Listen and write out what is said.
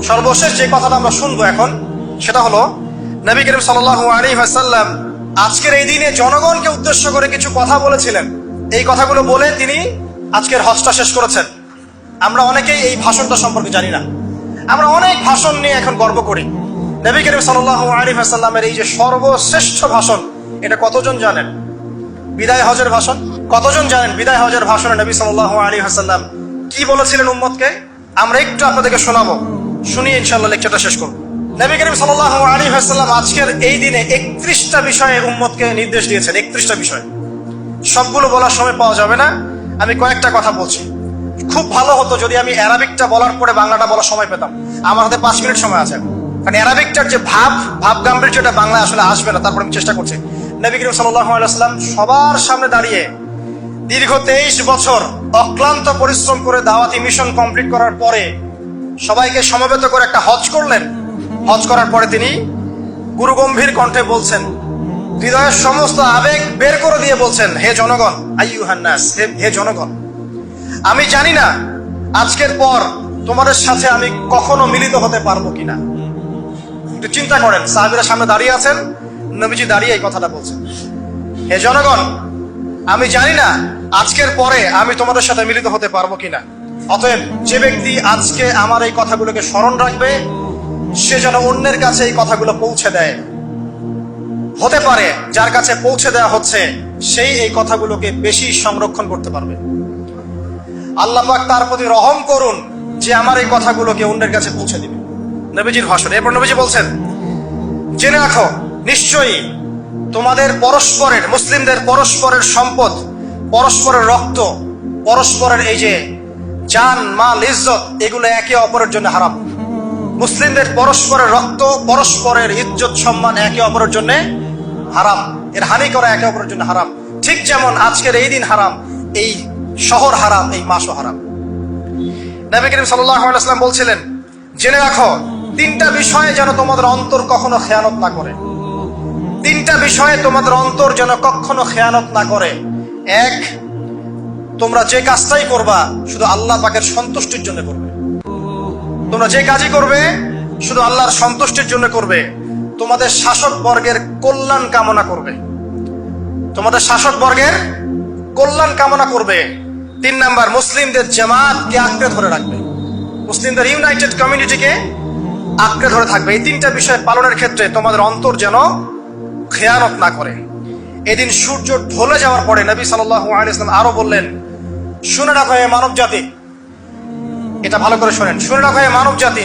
সর্বশেষ যে কথাটা আমরা শুনবো এখন সেটা হলো নবী করিম সাল্লাল্লাহু আলাইহি ওয়াসাল্লাম আজকের এই দিনে জনগণকে উদ্দেশ্য করে কিছু কথা বলেছিলেন। এই কথাগুলো বলে তিনি আজকের হজটা শেষ করেছেন। আমরা অনেকেই এই ভাষণটা সম্পর্কে জানি না। আমরা অনেক ভাষণ নিয়ে এখন গর্ব করি। নবী করিম সাল্লাল্লাহু আলাইহি ওয়াসাল্লামের এই যে সর্বশ্রেষ্ঠ ভাষণ, এটা কতজন জানেন? বিদায় হজের ভাষণ। কতজন জানেন বিদায় হজের ভাষণে নবী সাল্লাল্লাহু আলাইহি ওয়াসাল্লাম কি বলেছিলেন উম্মতকে? আমরা একটু আপনাদেরকে শোনাবো, শুনিয়ে ইনশাআল্লাহ লেকচারটা শেষ করব। নবী করিম সাল্লাল্লাহু আলাইহি ওয়াসাল্লাম আজকের এই দিনে 31টা বিষয়ে উম্মতকে নির্দেশ দিয়েছেন। 31টা বিষয়, সবগুলো বলার সময় পাওয়া যাবে না, আমি কয়েকটা কথা বলছি। খুব ভালো হতো যদি আমি অ্যারাবিকটা বলার পরে বাংলাটা বলার সময় পেতাম। আমার হাতে 5 মিনিট সময় আছে, কারণ অ্যারাবিকটার যে ভাব গাম্ভীর্যটা বাংলা আসলে আসবে না। তারপর আমি চেষ্টা করছি। নবী করিম সাল্লাল্লাহু আলাইহি ওয়াসাল্লাম সবার সামনে দাঁড়িয়ে দীর্ঘ 23 বছর অক্লান্ত পরিশ্রম করে দাওয়াতি মিশন কমপ্লিট করার পরে সবাইকে সমবেত করে একটা হজ করলেন। হজ করার পরে তিনি গুরুগম্ভীর কণ্ঠে বলছেন, হৃদয়ের সমস্ত আবেগ বের করে দিয়ে বলছেন, হে জনগণ, আইয়ুহান নাস, হে জনগণ, আমি জানি না আজকের পর তোমাদের সাথে আমি কখনো মিলিত হতে পারবো কিনা। একটু চিন্তা করেন, সাহাবীরা সামনে দাঁড়িয়ে আছেন, নবীজি দাঁড়িয়ে এই কথাটা বলছেন, হে জনগণ, আমি জানি না আজকের পরে আমি তোমাদের সাথে মিলিত হতে পারবো কিনা। অতএব যে ব্যক্তি আজকে আমার এই কথাগুলোকে স্মরণ রাখবে সে যেন অন্যের কাছে এই কথাগুলো পৌঁছে দেয়। হতে পারে যার কাছে পৌঁছে দেওয়া হচ্ছে সেই এই কথাগুলোকে বেশি সংরক্ষণ করতে পারবে। আল্লাহ পাক তার প্রতি রহম করুন যে আমার এই কথাগুলোকে অন্যের কাছে পৌঁছে দিবে। নবীজির ভাষণ। এরপর নবীজি বলছেন, জেনে রাখো নিশ্চয়ই তোমাদের পরস্পরের, মুসলিমদের পরস্পরের সম্পদ, পরস্পরের রক্ত, পরস্পরের এই যে জান মাল ইজ্জত, এগুলো একে অপরের জন্য হারাম। মুসলিমদের পরস্পরের রক্ত, পরস্পরের ইজ্জত সম্মান একে অপরের জন্য হারাম। এর হানি করা একে অপরের জন্য হারাম। ঠিক যেমন আজকের এই দিন হারাম, এই শহর হারাম, এই মাসও হারাম। নবী করিম সাল্লাল্লাহু আলাইহি ওয়াসাল্লাম বলছিলেন, জেনে রাখো 3টা বিষয়ে যেন তোমাদের অন্তর কখনো খেয়ানত না করে। 3টা বিষয়ে তোমাদের অন্তর যেন কখনো খেয়ানত না করে। 1, তোমরা যে কাজটাই করবা শুধু আল্লাহ পাকের সন্তুষ্টির জন্য করবে। তোমরা যে কাজই করবে শুধু আল্লাহর সন্তুষ্টির জন্য করবে। তোমাদের শাসক বর্গের কল্যাণ কামনা করবে। তোমাদের শাসক বর্গের কল্যাণ কামনা করবে। 3 নাম্বার, মুসলিমদের জামাতকে আঁকড়ে ধরে রাখবে। মুসলিমদের ইউনাইটেড কমিউনিটিকে আঁকড়ে ধরে থাকবে। এই 3টা বিষয় পালনের ক্ষেত্রে তোমাদের অন্তর যেন খেয়ানত না করে। এদিন সূর্য ঢলে যাওয়ার পরে নবী সাল্লাল্লাহু আলাইহি ওয়াসাল্লাম আরো বললেন, শুনে রাখো হে মানব জাতি, এটা ভালো করে শোনেন, শুনে রাখো হে মানব জাতি,